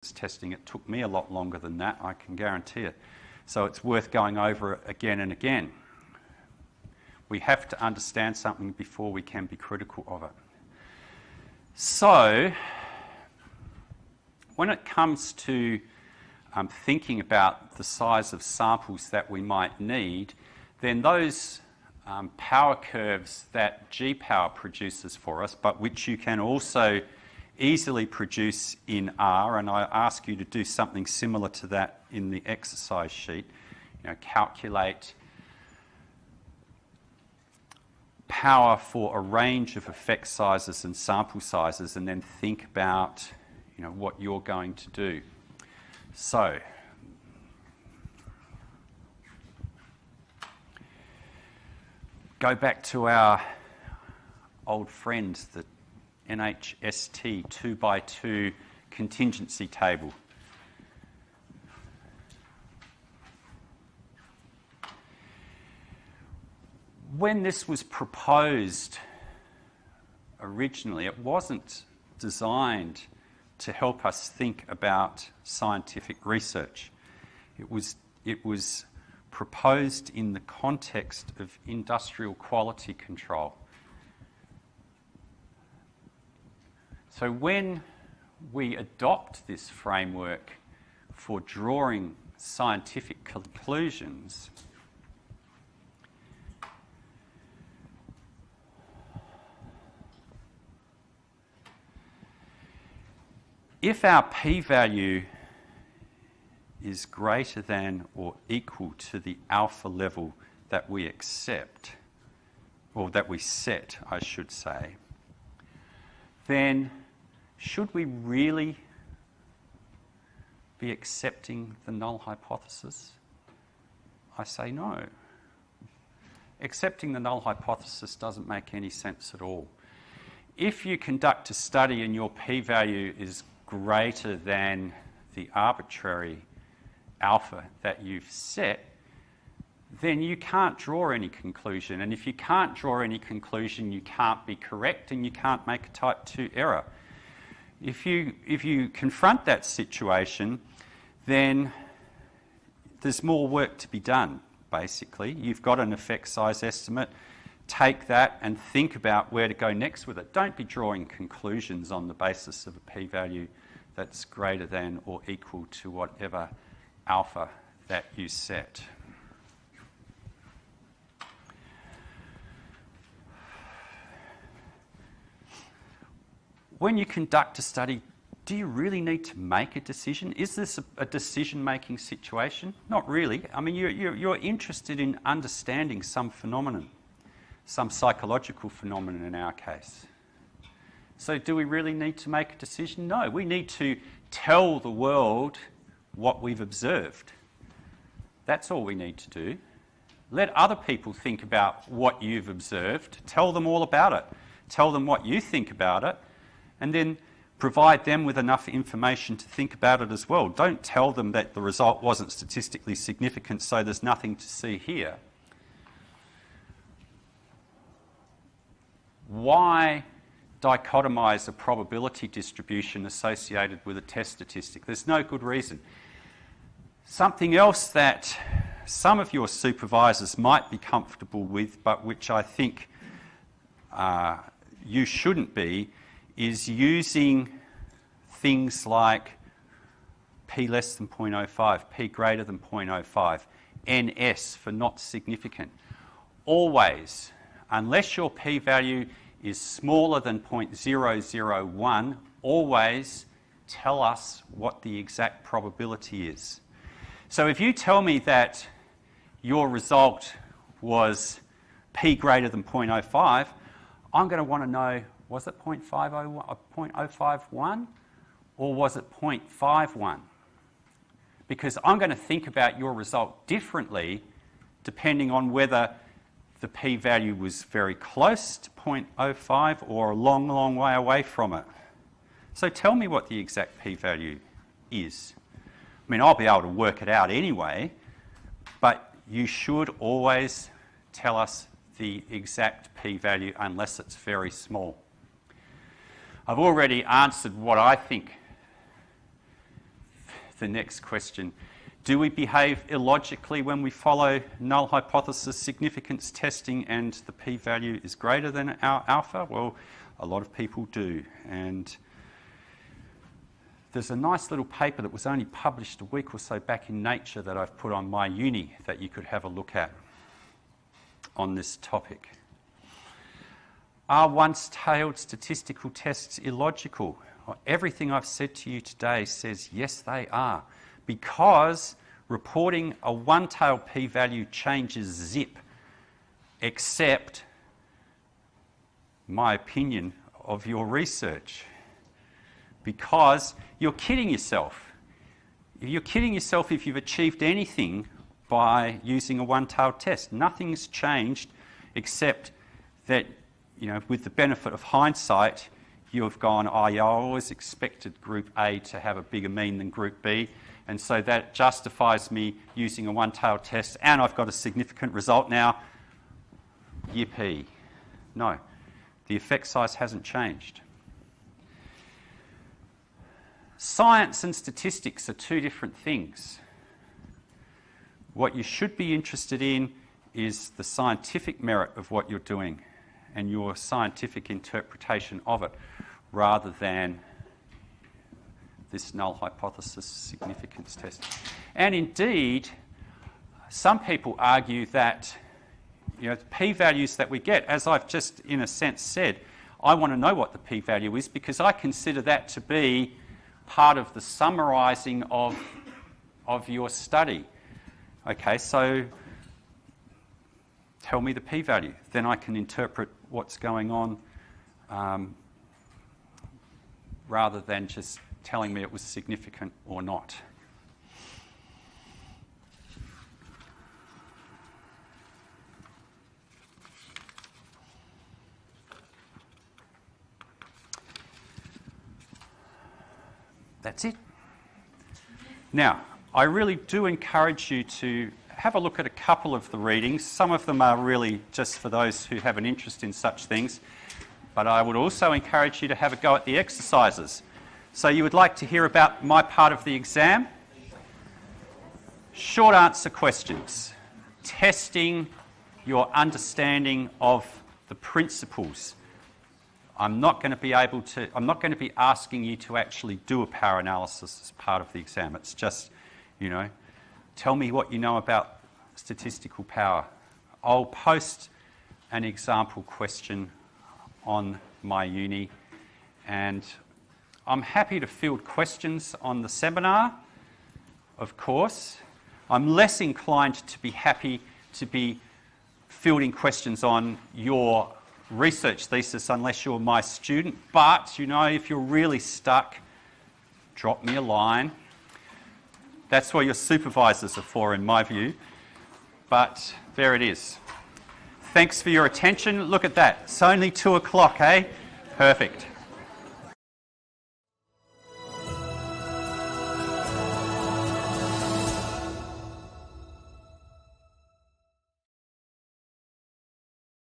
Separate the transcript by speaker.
Speaker 1: testing. It took me a lot longer than that, I can guarantee it. So it's worth going over it again and again. We have to understand something before we can be critical of it. So, when it comes to thinking about the size of samples that we might need, then those power curves that G-Power produces for us, but which you can also easily produce in R, and I ask you to do something similar to that in the exercise sheet. Calculate power for a range of effect sizes and sample sizes, and then think about what you're going to do. So, go back to our old friend, the NHST 2x2 contingency table. When this was proposed originally, it wasn't designed to help us think about scientific research. It was proposed in the context of industrial quality control. So when we adopt this framework for drawing scientific conclusions, if our p-value is greater than or equal to the alpha level that we accept, or that we set, I should say, then should we really be accepting the null hypothesis? I say no. Accepting the null hypothesis doesn't make any sense at all. If you conduct a study and your p-value is greater than the arbitrary alpha that you've set, then you can't draw any conclusion. And if you can't draw any conclusion, you can't be correct and you can't make a type 2 error. If you confront that situation, then there's more work to be done, basically. You've got an effect size estimate. Take that and think about where to go next with it. Don't be drawing conclusions on the basis of a p-value that's greater than or equal to whatever alpha that you set. When you conduct a study, do you really need to make a decision? Is this a decision-making situation? Not really. I mean, you're interested in understanding some phenomenon, some psychological phenomenon in our case. So do we really need to make a decision? No, we need to tell the world what we've observed. That's all we need to do. Let other people think about what you've observed. Tell them all about it. Tell them what you think about it, and then provide them with enough information to think about it as well. Don't tell them that the result wasn't statistically significant, so there's nothing to see here. Why dichotomize a probability distribution associated with a test statistic? There's no good reason. Something else that some of your supervisors might be comfortable with, but which I think you shouldn't be, is using things like p less than 0.05, p greater than 0.05, ns for not significant. Always, unless your p-value is smaller than 0.001, always tell us what the exact probability is. So if you tell me that your result was p greater than 0.05, I'm going to want to know, was it 0.051 or was it 0.51? Because I'm going to think about your result differently depending on whether the p-value was very close to 0.05 or a long, long way away from it. So tell me what the exact p-value is. I mean, I'll be able to work it out anyway, but you should always tell us the exact p-value unless it's very small. I've already answered what I think the next question. Do we behave illogically when we follow null hypothesis significance testing and the p-value is greater than our alpha? Well, a lot of people do. And there's a nice little paper that was only published a week or so back in Nature that I've put on my uni that you could have a look at on this topic. Are once-tailed statistical tests illogical? Well, everything I've said to you today says yes, they are. Because reporting a one-tailed p-value changes zip, except my opinion of your research. Because you're kidding yourself. You're kidding yourself if you've achieved anything by using a one-tailed test. Nothing's changed except that, with the benefit of hindsight, you've gone, oh yeah, I always expected Group A to have a bigger mean than Group B, and so that justifies me using a one-tailed test, and I've got a significant result now. Yippee. No, the effect size hasn't changed. Science and statistics are two different things. What you should be interested in is the scientific merit of what you're doing and your scientific interpretation of it, rather than this null hypothesis significance test. And indeed, some people argue that the p-values that we get, as I've just in a sense said, I want to know what the p-value is because I consider that to be part of the summarising of your study. Okay, so tell me the p-value. Then I can interpret what's going on rather than just telling me it was significant or not. That's it. Now, I really do encourage you to have a look at a couple of the readings. Some of them are really just for those who have an interest in such things, but I would also encourage you to have a go at the exercises. So you would like to hear about my part of the exam? Short answer questions. Testing your understanding of the principles. I'm not going to be asking you to actually do a power analysis as part of the exam. It's just, tell me what you know about statistical power. I'll post an example question on my uni, and I'm happy to field questions on the seminar, of course. I'm less inclined to be happy to be fielding questions on your research thesis unless you're my student, but if you're really stuck, drop me a line. That's what your supervisors are for, in my view. But there it is. Thanks for your attention. Look at that. It's only 2 o'clock, eh? Perfect.